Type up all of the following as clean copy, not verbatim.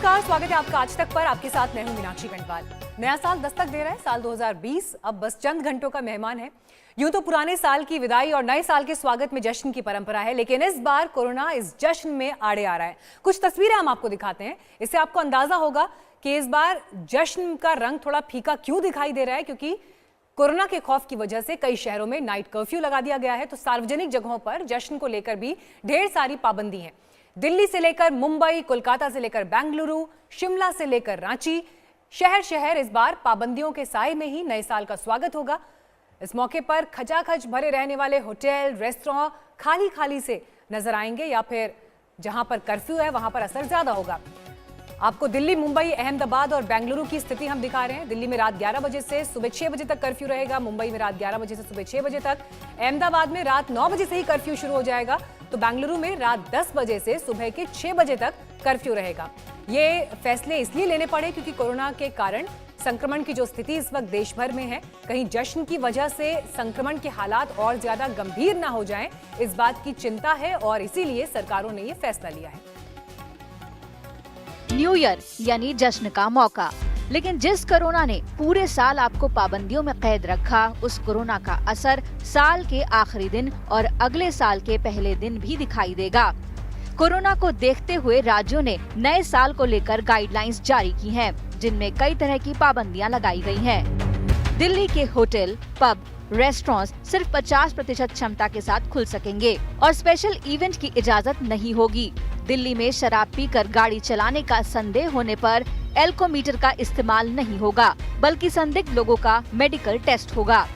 नमस्कार, स्वागत है आपका आज तक पर। आपके साथ मैं हूं मीनाक्षी गंडवाल। नया साल दस्तक दे रहा है। साल 2020 अब बस चंद घंटों का मेहमान है। यूं तो पुराने साल की विदाई और नए साल के स्वागत में जश्न की परंपरा है, लेकिन इस बार कोरोना इस जश्न में आड़े आ रहा है। कुछ तस्वीरें हम आपको दिखाते हैं, इससे आपको अंदाजा होगा कि इस बार जश्न का रंग थोड़ा फीका क्यों दिखाई दे रहा है। क्योंकि कोरोना के खौफ की वजह से कई शहरों में नाइट कर्फ्यू लगा दिया गया है, तो सार्वजनिक जगहों पर जश्न को लेकर भी ढेर सारी पाबंदी है। दिल्ली से लेकर मुंबई, कोलकाता से लेकर बेंगलुरु, शिमला से लेकर रांची, शहर शहर इस बार पाबंदियों के साए में ही नए साल का स्वागत होगा। इस मौके पर खचाखच भरे रहने वाले होटल, रेस्टोरेंट खाली खाली से नजर आएंगे, या फिर जहां पर कर्फ्यू है वहां पर असर ज्यादा होगा। आपको दिल्ली, मुंबई, अहमदाबाद और बेंगलुरु की स्थिति हम दिखा रहे हैं। दिल्ली में रात 11 बजे से सुबह 6 बजे तक कर्फ्यू रहेगा। मुंबई में रात 11 बजे से सुबह 6 बजे तक। अहमदाबाद में रात 9 बजे से ही कर्फ्यू शुरू हो जाएगा। तो बेंगलुरु में रात 10 बजे से सुबह के 6 बजे तक कर्फ्यू रहेगा। ये फैसले इसलिए लेने पड़े क्योंकि कोरोना के कारण संक्रमण की जो स्थिति इस वक्त देश भर में है, कहीं जश्न की वजह से संक्रमण के हालात और ज्यादा गंभीर ना हो जाएं, इस बात की चिंता है और इसीलिए सरकारों ने ये फैसला लिया है। न्यू ईयर यानी जश्न का मौका, लेकिन जिस कोरोना ने पूरे साल आपको पाबंदियों में कैद रखा, उस कोरोना का असर साल के आखिरी दिन और अगले साल के पहले दिन भी दिखाई देगा। कोरोना को देखते हुए राज्यों ने नए साल को लेकर गाइडलाइंस जारी की हैं, जिनमें कई तरह की पाबंदियां लगाई गई हैं। दिल्ली के होटल, पब, रेस्टोरेंट्स सिर्फ 50% क्षमता के साथ खुल सकेंगे और स्पेशल इवेंट की इजाजत नहीं होगी। दिल्ली में शराब पीकर गाड़ी चलाने का संदेह होने पर एल्कोमीटर का इस्तेमाल नहीं होगा, बल्कि संदिग्ध लोगों का मेडिकल टेस्ट होगा।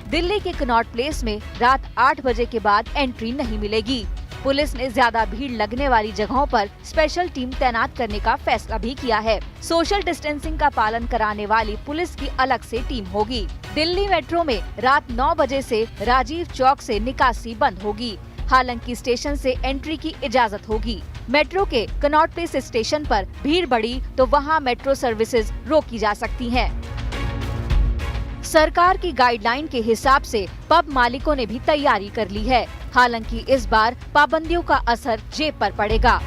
दिल्ली के कनॉट प्लेस में रात 8 बजे के बाद एंट्री नहीं मिलेगी। पुलिस ने ज्यादा भीड़ लगने वाली जगहों पर स्पेशल टीम तैनात करने का फैसला भी किया है। सोशल डिस्टेंसिंग का पालन कराने वाली पुलिस की अलग से टीम होगी। दिल्ली मेट्रो में रात 9 बजे से राजीव चौक से निकासी बंद होगी। हालांकि स्टेशन से एंट्री की इजाजत होगी। मेट्रो के कनॉट प्लेस स्टेशन पर भीड़ बढ़ी तो वहां मेट्रो सर्विसेज रोकी जा सकती हैं। सरकार की गाइडलाइन के हिसाब से पब मालिकों ने भी तैयारी कर ली है। हालांकि इस बार पाबंदियों का असर जेब पर पड़ेगा।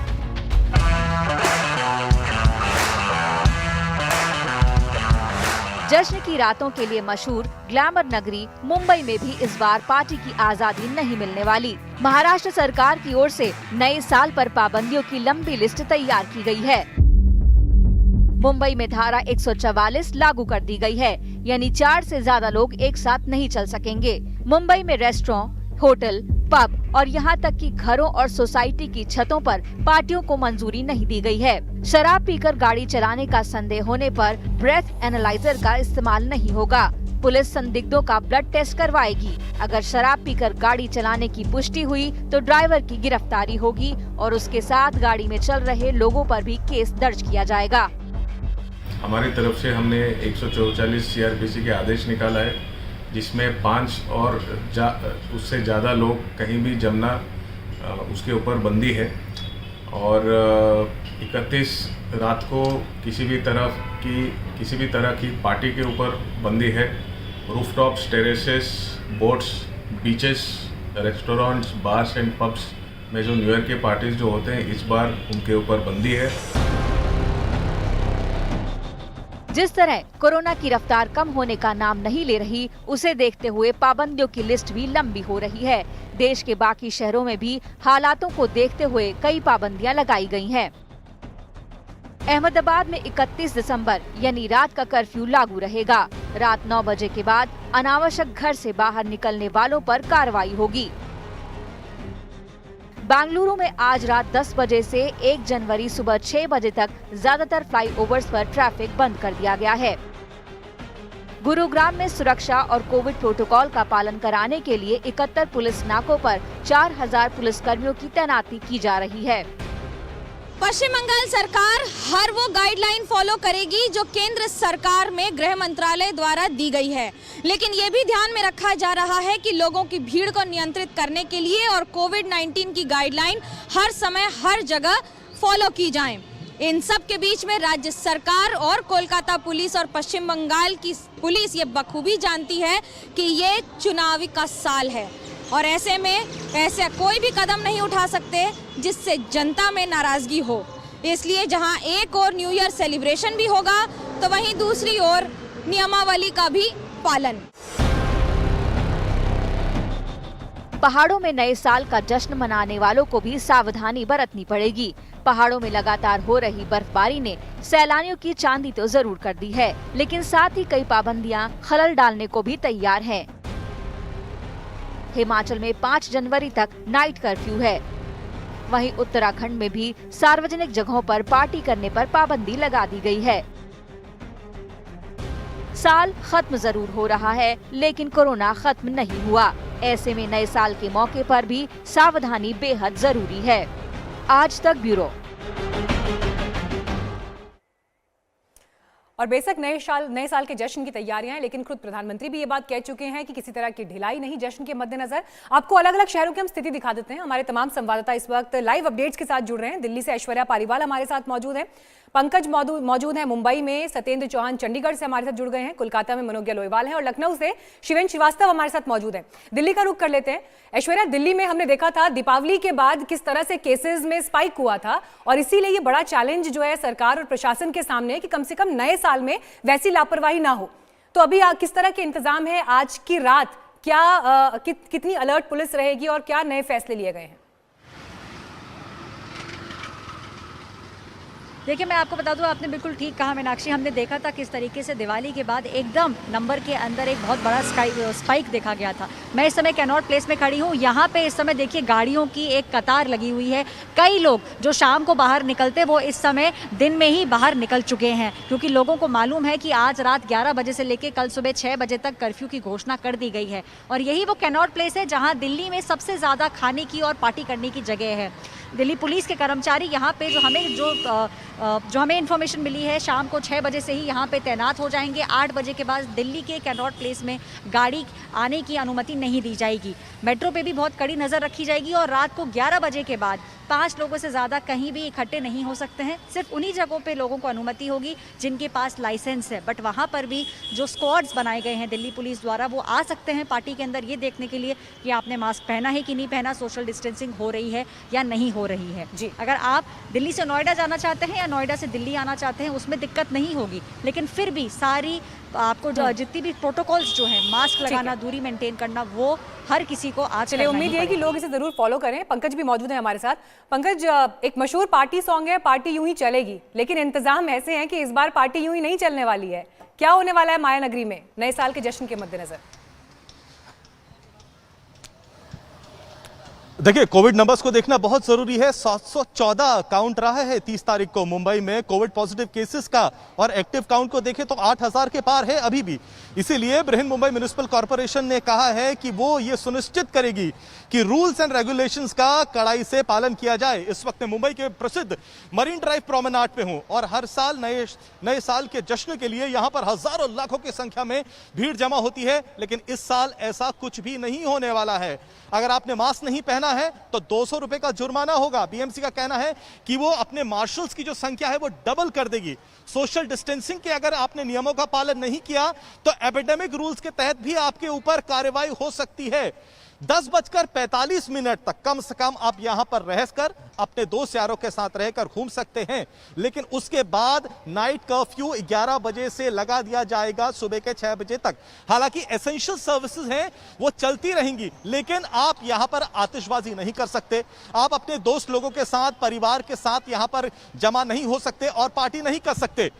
जश्न की रातों के लिए मशहूर ग्लैमर नगरी मुंबई में भी इस बार पार्टी की आजादी नहीं मिलने वाली। महाराष्ट्र सरकार की ओर से नए साल पर पाबंदियों की लंबी लिस्ट तैयार की गई है। मुंबई में धारा 144 लागू कर दी गई है, यानी 4 से ज्यादा लोग एक साथ नहीं चल सकेंगे। मुंबई में रेस्टोरेंट, होटल, पब और यहाँ तक कि घरों और सोसाइटी की छतों पर पार्टियों को मंजूरी नहीं दी गई है। शराब पीकर गाड़ी चलाने का संदेह होने पर ब्रेथ एनालाइजर का इस्तेमाल नहीं होगा। पुलिस संदिग्धों का ब्लड टेस्ट करवाएगी। अगर शराब पीकर गाड़ी चलाने की पुष्टि हुई तो ड्राइवर की गिरफ्तारी होगी और उसके साथ गाड़ी में चल रहे लोगों पर भी केस दर्ज किया जाएगा। हमारी तरफ से हमने 144 CRPC के आदेश निकाला है, जिसमें 5 और उससे ज़्यादा लोग कहीं भी जमना उसके ऊपर बंदी है। और 31 रात को किसी भी तरह की पार्टी के ऊपर बंदी है। Rooftops, terraces, boats, beaches, restaurants, bars and pubs में जो न्यू ईयर के पार्टीज जो होते हैं, इस बार उनके ऊपर बंदी है। जिस तरह कोरोना की रफ्तार कम होने का नाम नहीं ले रही, उसे देखते हुए पाबंदियों की लिस्ट भी लंबी हो रही है। देश के बाकी शहरों में भी हालातों को देखते हुए कई पाबंदियां लगाई गई हैं। अहमदाबाद में 31 दिसंबर यानी रात का कर्फ्यू लागू रहेगा। रात 9 बजे के बाद अनावश्यक घर से बाहर निकलने वालों पर कार्रवाई होगी। बेंगलुरु में आज रात 10 बजे से 1 जनवरी सुबह 6 बजे तक ज्यादातर फ्लाईओवर्स पर ट्रैफिक बंद कर दिया गया है। गुरुग्राम में सुरक्षा और कोविड प्रोटोकॉल का पालन कराने के लिए 71 पुलिस नाकों पर 4000 पुलिसकर्मियों की तैनाती की जा रही है। पश्चिम बंगाल सरकार हर वो गाइडलाइन फॉलो करेगी जो केंद्र सरकार में गृह मंत्रालय द्वारा दी गई है, लेकिन ये भी ध्यान में रखा जा रहा है कि लोगों की भीड़ को नियंत्रित करने के लिए और कोविड-19 की गाइडलाइन हर समय हर जगह फॉलो की जाए। इन सब के बीच में राज्य सरकार और कोलकाता पुलिस और पश्चिम बंगाल की पुलिस ये बखूबी जानती है कि ये चुनावी का साल है और ऐसे में ऐसे कोई भी कदम नहीं उठा सकते जिससे जनता में नाराजगी हो। इसलिए जहां एक और न्यू ईयर सेलिब्रेशन भी होगा तो वहीं दूसरी ओर नियमावली का भी पालन। पहाड़ों में नए साल का जश्न मनाने वालों को भी सावधानी बरतनी पड़ेगी। पहाड़ों में लगातार हो रही बर्फबारी ने सैलानियों की चांदी तो जरूर कर दी है, लेकिन साथ ही कई पाबंदियां खलल डालने को भी तैयार हैं। हिमाचल में 5 जनवरी तक नाइट कर्फ्यू है। वहीं उत्तराखंड में भी सार्वजनिक जगहों पर पार्टी करने पर पाबंदी लगा दी गई है। साल खत्म जरूर हो रहा है, लेकिन कोरोना खत्म नहीं हुआ। ऐसे में नए साल के मौके पर भी सावधानी बेहद जरूरी है। आज तक ब्यूरो। और बेशक नए साल के जश्न की तैयारियां हैं, लेकिन खुद प्रधानमंत्री भी ये बात कह चुके हैं कि किसी तरह की ढिलाई नहीं जश्न के मद्देनजर। आपको अलग अलग शहरों की हम स्थिति दिखा देते हैं। हमारे तमाम संवाददाता इस वक्त लाइव अपडेट्स के साथ जुड़ रहे हैं। दिल्ली से ऐश्वर्या पारीवाल हमारे साथ मौजूद हैं, पंकज मौजूद है मुंबई में, सत्येंद्र चौहान चंडीगढ़ से हमारे साथ जुड़ गए हैं, कोलकाता में मनोज्ञा लोईवाल हैं और लखनऊ से शिवेन श्रीवास्तव हमारे साथ मौजूद हैं। दिल्ली का रुख कर लेते हैं। ऐश्वर्या, दिल्ली में हमने देखा था दीपावली के बाद किस तरह से केसेस में स्पाइक हुआ था और इसीलिए ये बड़ा चैलेंज जो है सरकार और प्रशासन के सामने कि कम से कम नए साल में वैसी लापरवाही ना हो। तो अभी किस तरह के इंतजाम है? आज की रात क्या कितनी अलर्ट पुलिस रहेगी और क्या नए फैसले लिए गए हैं? देखिए, मैं आपको बता दूं, आपने बिल्कुल ठीक कहा मीनाक्षी। हमने देखा था किस तरीके से दिवाली के बाद एकदम नंबर के अंदर एक बहुत बड़ा स्पाइक देखा गया था। मैं इस समय कैनॉट प्लेस में खड़ी हूं। यहाँ पे इस समय देखिए गाड़ियों की एक कतार लगी हुई है। कई लोग जो शाम को बाहर निकलते वो इस समय दिन में ही बाहर निकल चुके हैं, क्योंकि लोगों को मालूम है कि आज रात 11 बजे से लेकर कल सुबह 6 बजे तक कर्फ्यू की घोषणा कर दी गई है। और यही वो कैनॉट प्लेस है जहाँ दिल्ली में सबसे ज़्यादा खाने की और पार्टी करने की जगह है। दिल्ली पुलिस के कर्मचारी यहाँ पे जो हमें इन्फॉर्मेशन मिली है, शाम को 6 बजे से ही यहाँ पे तैनात हो जाएंगे। 8 बजे के बाद दिल्ली के कैनॉट प्लेस में गाड़ी आने की अनुमति नहीं दी जाएगी। मेट्रो पे भी बहुत कड़ी नज़र रखी जाएगी और रात को 11 बजे के बाद 5 लोगों से ज़्यादा कहीं भी इकट्ठे नहीं हो सकते हैं। सिर्फ उन्हीं जगहों पे लोगों को अनुमति होगी जिनके पास लाइसेंस है। बट वहाँ पर भी जो स्क्वाड्स बनाए गए हैं दिल्ली पुलिस द्वारा, वो आ सकते हैं पार्टी के अंदर ये देखने के लिए कि आपने मास्क पहना है कि नहीं पहना, सोशल डिस्टेंसिंग हो रही है या नहीं हो रही है जी। अगर आप दिल्ली से नोएडा जाना चाहते हैं या नोएडा से दिल्ली आना चाहते हैं उसमें दिक्कत नहीं होगी, लेकिन फिर भी सारी आपको जितनी भी प्रोटोकॉल्स जो हैं, मास्क लगाना, दूरी मेंटेन करना, वो हर किसी को आज चलिए, उम्मीद है कि लोग इसे जरूर फॉलो करें। पंकज भी मौजूद है हमारे साथ। पंकज, एक मशहूर पार्टी सॉन्ग है पार्टी यूं ही चलेगी, लेकिन इंतजाम ऐसे हैं कि इस बार पार्टी यूं ही नहीं चलने वाली है। क्या होने वाला है माया नगरी में नए साल के जश्न के मद्देनजर? देखिए, कोविड नंबर्स को देखना बहुत जरूरी है। 714 काउंट रहा है 30 तारीख को मुंबई में कोविड पॉजिटिव केसेस का, और एक्टिव काउंट को देखें तो 8000 के पार है अभी भी। इसीलिए बृहन मुंबई म्युनिसिपल कॉर्पोरेशन ने कहा है कि वो ये सुनिश्चित करेगी कि रूल्स एंड रेगुलेशंस का कड़ाई से पालन किया जाए। इस वक्त मुंबई के प्रसिद्ध मरीन ड्राइव प्रोमेनाड पे हूं और हर साल नए साल के जश्न के लिए यहां पर हजारों लाखों की संख्या में भीड़ जमा होती है, लेकिन इस साल ऐसा कुछ भी नहीं होने वाला है। अगर आपने मास्क नहीं पहना है तो 200 रुपए का जुर्माना होगा। बीएमसी का कहना है कि वो अपने मार्शल्स की जो संख्या है वो डबल कर देगी। सोशल डिस्टेंसिंग के अगर आपने नियमों का पालन नहीं किया तो एपिडेमिक रूल्स के तहत भी आपके ऊपर कार्रवाई हो सकती है। 10:45 तक कम से कम आप यहां पर रहकर अपने दोस्त यारों के साथ रहकर घूम सकते हैं, लेकिन उसके बाद नाइट कर्फ्यू 11 बजे से लगा दिया जाएगा सुबह के 6 बजे तक। हालांकि एसेंशियल सर्विसेज हैं वो चलती रहेंगी, लेकिन आप यहां पर आतिशबाजी नहीं कर सकते, आप अपने दोस्त लोगों के साथ, परिवार के साथ यहां पर जमा नहीं हो सकते और पार्टी नहीं कर सकते।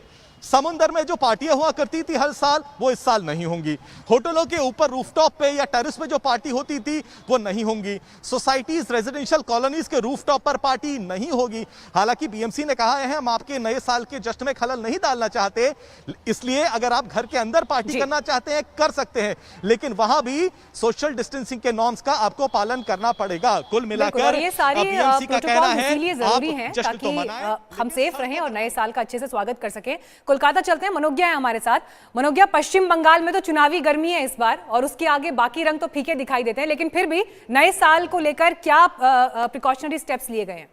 समुंदर में जो पार्टियां हुआ करती थी हर साल, वो इस साल नहीं होंगी। होटलों के ऊपर रूफटॉप पे या टेरेस पे जो पार्टी होती थी वो नहीं होंगी। सोसाइटीज, रेजिडेंशियल कॉलोनीज के रूफटॉप पर पार्टी नहीं होगी। हालांकि बीएमसी ने कहा है हम आपके नए साल के जश्न में खलल नहीं डालना चाहते, इसलिए अगर आप घर के अंदर पार्टी करना चाहते हैं कर सकते हैं, लेकिन वहां भी सोशल डिस्टेंसिंग के नॉर्म्स का आपको पालन करना पड़ेगा। कुल मिलाकर ये सारे बीएमसी का कहना है इसीलिए जरूरी हैं ताकि हम सेफ रहें और नए साल का अच्छे से स्वागत कर सकें। कोलकाता चलते हैं, मनोज्ञा है हमारे साथ। मनोज्ञा, पश्चिम बंगाल में तो चुनावी गर्मी है इस बार और उसके आगे बाकी रंग तो फीके दिखाई देते हैं, लेकिन फिर भी नए साल को लेकर क्या प्रिकॉशनरी स्टेप्स लिए गए हैं?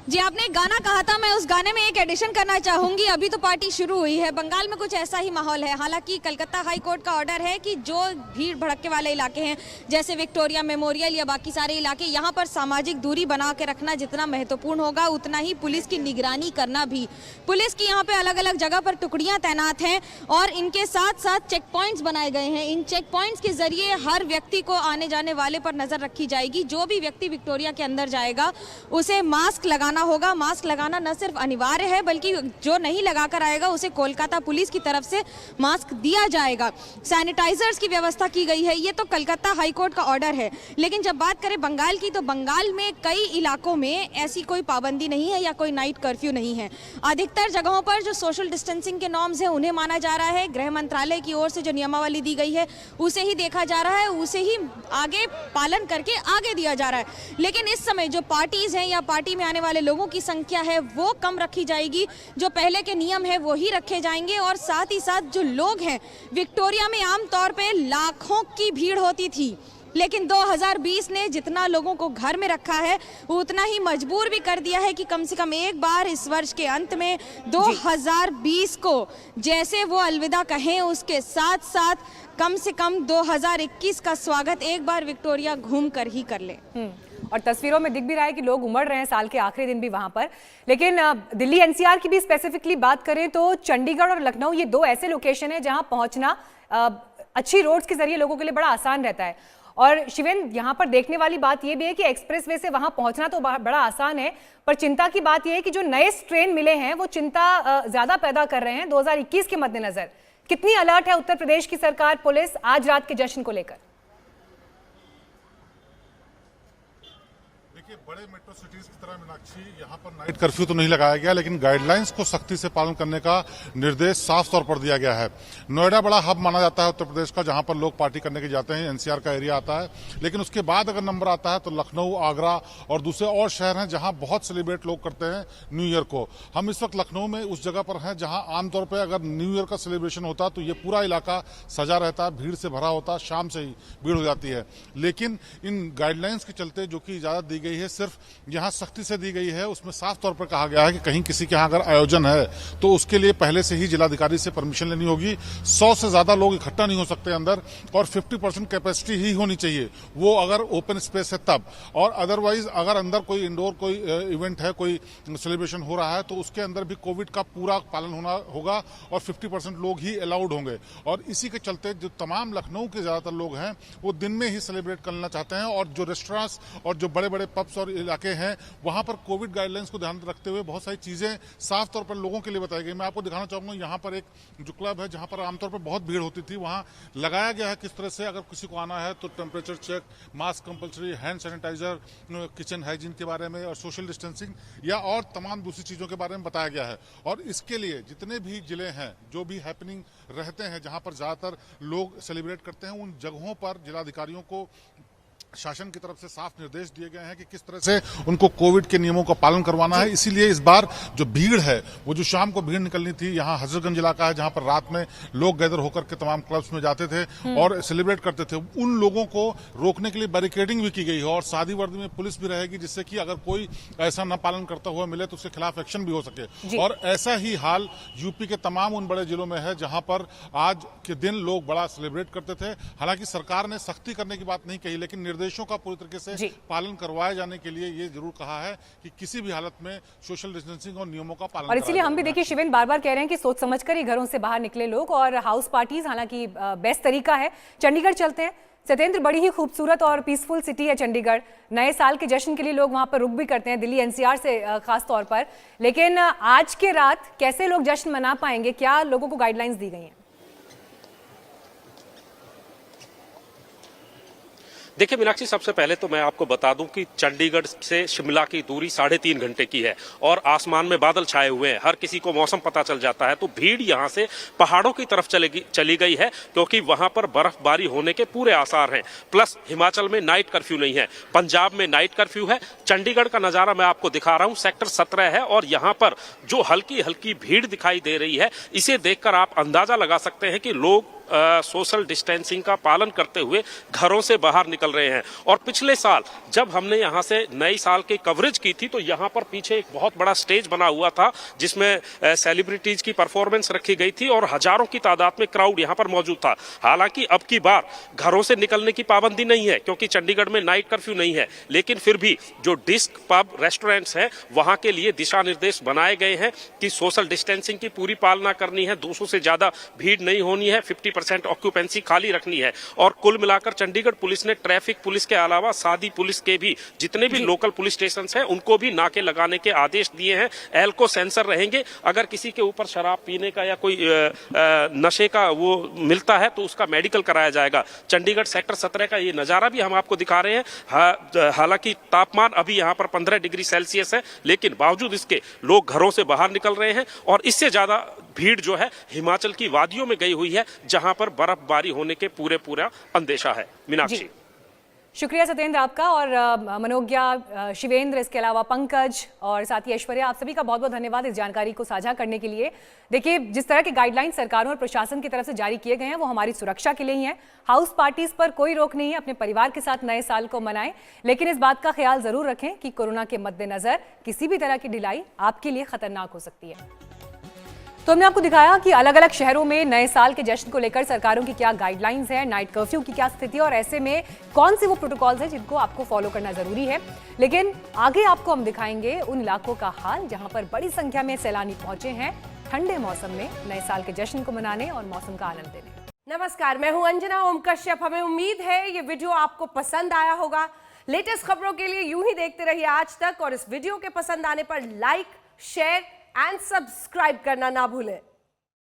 जी, आपने एक गाना कहा था, मैं उस गाने में एक एडिशन करना चाहूंगी। अभी तो पार्टी शुरू हुई है, बंगाल में कुछ ऐसा ही माहौल है। हालांकि कलकत्ता हाई कोर्ट का ऑर्डर है कि जो भीड़ भड़के वाले इलाके हैं जैसे विक्टोरिया मेमोरियल या बाकी सारे इलाके, यहाँ पर सामाजिक दूरी बना के रखना जितना महत्वपूर्ण होगा उतना ही पुलिस की निगरानी करना भी। पुलिस की यहाँ पे अलग अलग जगह पर टुकड़ियां तैनात हैं और इनके साथ साथ चेक पॉइंट्स बनाए गए हैं। इन चेक पॉइंट्स के जरिए हर व्यक्ति को आने जाने वाले पर नजर रखी जाएगी। जो भी व्यक्ति विक्टोरिया के अंदर जाएगा उसे मास्क लगाना होगा। मास्क लगाना न सिर्फ अनिवार्य है बल्कि जो नहीं लगाकर आएगा उसे कोलकाता पुलिस की तरफ से मास्क दिया जाएगा। सैनिटाइजर्स की व्यवस्था की गई है। ये तो कलकत्ता हाई कोर्ट का ऑर्डर है। लेकिन जब बात करें बंगाल की, तो बंगाल में कई इलाकों में ऐसी कोई पाबंदी नहीं है या कोई नाइट कर्फ्यू नहीं है। अधिकतर जगहों पर जो सोशल डिस्टेंसिंग के नॉर्म्स हैं उन्हें माना जा रहा है। गृह मंत्रालय की ओर से जो नियमावली दी गई है उसे ही देखा जा रहा है, उसे ही आगे पालन करके आगे दिया जा रहा है। लेकिन इस समय जो पार्टीज हैं या पार्टी में आने वाले लोगों की संख्या है वो कम रखी जाएगी। जो पहले के नियम है वो ही रखे जाएंगे और साथ ही साथ जो लोग हैं, विक्टोरिया में आमतौर पे लाखों की भीड़ होती थी, लेकिन 2020 ने जितना लोगों को घर में रखा है उतना ही मजबूर भी कर दिया है कि कम से कम एक बार इस वर्ष के अंत में 2020 को जैसे वो अलविदा कहें, उसके साथ साथ कम से कम 2021 का स्वागत एक बार विक्टोरिया घूम कर ही कर ले। और तस्वीरों में दिख भी रहा है कि लोग उमड़ रहे हैं साल के आखिरी दिन भी वहां पर। लेकिन दिल्ली एनसीआर की भी स्पेसिफिकली बात करें तो चंडीगढ़ और लखनऊ ये दो ऐसे लोकेशन है जहां पहुंचना अच्छी रोड्स के जरिए लोगों के लिए बड़ा आसान रहता है। और शिवेन, यहाँ पर देखने वाली बात यह भी है कि एक्सप्रेसवे से वहां पहुंचना तो बड़ा आसान है, पर चिंता की बात यह है कि जो नए स्ट्रेन मिले हैं वो चिंता ज्यादा पैदा कर रहे हैं 2021 के मद्देनजर। कितनी अलर्ट है उत्तर प्रदेश की सरकार, पुलिस आज रात के जश्न को लेकर? बड़े मेट्रो सिटीज की तरह मीनाक्षी यहाँ पर नाइट कर्फ्यू तो नहीं लगाया गया, लेकिन गाइडलाइंस को सख्ती से पालन करने का निर्देश साफ तौर पर दिया गया है। नोएडा बड़ा हब माना जाता है उत्तर प्रदेश का, जहां पर लोग पार्टी करने के जाते हैं, एनसीआर का एरिया आता है। लेकिन उसके बाद अगर नंबर आता है तो लखनऊ, आगरा और दूसरे और शहर हैं जहां बहुत सेलिब्रेट लोग करते हैं न्यू ईयर को। हम इस वक्त लखनऊ में उस जगह पर हैं जहां आमतौर पर अगर न्यू ईयर का सेलिब्रेशन होता तो ये पूरा इलाका सजा रहता, भीड़ से भरा होता, शाम से ही भीड़ हो जाती है। लेकिन इन गाइडलाइंस के चलते जो कि इजाजत दी गई है सिर्फ यहाँ सख्ती से दी गई है, उसमें साफ तौर पर कहा गया है कि कहीं किसी के यहाँ अगर आयोजन है तो उसके लिए पहले से ही जिलाधिकारी से परमिशन लेनी होगी। 100 से ज्यादा लोग इकट्ठा नहीं हो सकते अंदर और 50% कैपेसिटी ही होनी चाहिए, वो अगर ओपन स्पेस है तब। और अदरवाइज अगर अंदर कोई इंडोर कोई इवेंट है, कोई सेलिब्रेशन हो रहा है तो उसके अंदर भी कोविड का पूरा पालन होना होगा और 50% लोग ही अलाउड होंगे। और इसी के चलते जो तमाम लखनऊ के ज्यादातर लोग हैं वो दिन में ही सेलिब्रेट करना चाहते हैं और जो रेस्टोरेंट्स और जो बड़े बड़े पब्स और इलाके हैं वहां पर कोविड गाइडलाइंस को ध्यान रखते हुए बहुत सारी चीजें साफ तौर पर लोगों के लिए बताई गई। मैं आपको दिखाना चाहूंगा, यहाँ पर एक जो क्लब है जहां पर आमतौर पर बहुत भीड़ होती थी, वहां लगाया गया है किस तरह से अगर किसी को आना है तो temperature check, mask compulsory, hand sanitiser, kitchen hygiene के बारे में और सोशल डिस्टेंसिंग या और तमाम दूसरी चीजों के बारे में बताया गया है। और इसके लिए जितने भी जिले हैं, जो भी हैपनिंग रहते हैं, जहां पर ज्यादातर लोग सेलिब्रेट करते हैं, उन जगहों पर जिलाधिकारियों को शासन की तरफ से साफ निर्देश दिए गए हैं कि किस तरह से उनको कोविड के नियमों का पालन करवाना है। इसीलिए इस बार जो भीड़ है वो जो शाम को भीड़ निकलनी थी, यहाँ हजरतगंज इलाका है जहां पर रात में लोग गैदर होकर के तमाम क्लब्स में जाते थे और सेलिब्रेट करते थे, उन लोगों को रोकने के लिए बैरिकेडिंग भी की गई है और सादी वर्दी में पुलिस भी रहेगी, जिससे कि अगर कोई ऐसा न पालन करता हुआ मिले तो उसके खिलाफ एक्शन भी हो सके। और ऐसा ही हाल यूपी के तमाम उन बड़े जिलों में है जहां पर आज के दिन लोग बड़ा सेलिब्रेट करते थे। हालांकि सरकार ने सख्ती करने की बात नहीं कही, लेकिन निर्देशों का पूरी तरीके से पालन करवाए जाने के लिए ये जरूर कहा है कि किसी भी हालत में सोशल डिस्टेंसिंग और नियमों का पालन। और इसीलिए हम भी देखिए शिवेन बार-बार कह रहे हैं कि सोच समझकर ही घरों से बाहर निकले लोग, और हाउस पार्टीज हालांकि बेस्ट तरीका है। चंडीगढ़ चलते हैं। सत्येंद्र, बड़ी ही खूबसूरत और पीसफुल सिटी है चंडीगढ़। नए साल के जश्न के लिए लोग वहां पर रुक भी करते हैं, दिल्ली एनसीआर से खास तौर पर। लेकिन आज के रात कैसे लोग जश्न मना पाएंगे, क्या लोगों को गाइडलाइंस दी गई हैं? देखिए मीनाक्षी, सबसे पहले तो मैं आपको बता दूं कि चंडीगढ़ से शिमला की दूरी 3.5 घंटे की है और आसमान में बादल छाए हुए हैं, हर किसी को मौसम पता चल जाता है। तो भीड़ यहां से पहाड़ों की तरफ चली गई है क्योंकि वहां पर बर्फबारी होने के पूरे आसार हैं। प्लस हिमाचल में नाइट कर्फ्यू नहीं है, पंजाब में नाइट कर्फ्यू है। चंडीगढ़ का नजारा मैं आपको दिखा रहा हूं, सेक्टर 17 है और यहां पर जो हल्की हल्की भीड़ दिखाई दे रही है, इसे देखकर आप अंदाजा लगा सकते हैं कि लोग सोशल डिस्टेंसिंग का पालन करते हुए घरों से बाहर निकल रहे हैं। और पिछले साल जब हमने यहाँ से नए साल की कवरेज की थी तो यहाँ पर पीछे एक बहुत बड़ा स्टेज बना हुआ था जिसमें सेलिब्रिटीज की परफॉर्मेंस रखी गई थी और हजारों की तादाद में क्राउड यहाँ पर मौजूद था। हालांकि अब की बार घरों से निकलने की पाबंदी नहीं है क्योंकि चंडीगढ़ में नाइट कर्फ्यू नहीं है, लेकिन फिर भी जो डिस्क पब रेस्टोरेंट्स हैं वहां के लिए दिशा निर्देश बनाए गए हैं कि सोशल डिस्टेंसिंग की पूरी पालना करनी है, 200 से ज्यादा भीड़ नहीं होनी है, 50% ऑक्यूपेंसी खाली रखनी है। और कुल मिलाकर चंडीगढ़ पुलिस ने ट्रैफिक पुलिस के अलावा सादी पुलिस के भी जितने भी लोकल पुलिस स्टेशन हैं उनको भी नाके लगाने के आदेश दिए हैं। एल्को सेंसर रहेंगे, अगर किसी के ऊपर शराब पीने का या कोई नशे का वो मिलता है तो उसका मेडिकल कराया जाएगा। चंडीगढ़ सेक्टर 17 का ये नजारा भी हम आपको दिखा रहे हैं। हालांकि तापमान अभी यहाँ पर 15 डिग्री सेल्सियस है, लेकिन बावजूद इसके लोग घरों से बाहर निकल रहे हैं और इससे ज्यादा भीड़ जो है हिमाचल की वादियों में गई हुई है जहां पर बर्फबारी होने के पूरा अंदेशा है। मीनाक्षी, शुक्रिया सत्येंद्र आपका, और मनोज्ञा, शिवेंद्र, इसके अलावा पंकज और साथ ही ऐश्वर्या, आप सभी का बहुत बहुत धन्यवाद इस जानकारी को साझा करने के लिए। देखिए, जिस तरह के गाइडलाइन सरकारों और प्रशासन की तरफ से जारी किए गए हैं वो हमारी सुरक्षा के लिए ही है। हाउस पार्टीज पर कोई रोक नहीं है, अपने परिवार के साथ नए साल को मनाएं, लेकिन इस बात का ख्याल जरूर रखें कि कोरोना के मद्देनजर किसी भी तरह की ढिलाई आपके लिए खतरनाक हो सकती है। तो हमने आपको दिखाया कि अलग अलग शहरों में नए साल के जश्न को लेकर सरकारों की क्या गाइडलाइंस है, नाइट कर्फ्यू की क्या स्थिति है और ऐसे में कौन से वो प्रोटोकॉल्स हैं जिनको आपको फॉलो करना जरूरी है। लेकिन आगे आपको हम दिखाएंगे उन इलाकों का हाल जहां पर बड़ी संख्या में सैलानी पहुंचे हैं ठंडे मौसम में नए साल के जश्न को मनाने और मौसम का आनंद लेने। नमस्कार, मैं हूं अंजना ओम कश्यप। हमें उम्मीद है ये वीडियो आपको पसंद आया होगा। लेटेस्ट खबरों के लिए यूं ही देखते रहिए आज तक, और इस वीडियो के पसंद आने पर लाइक, शेयर एंड सब्सक्राइब करना ना भूलें।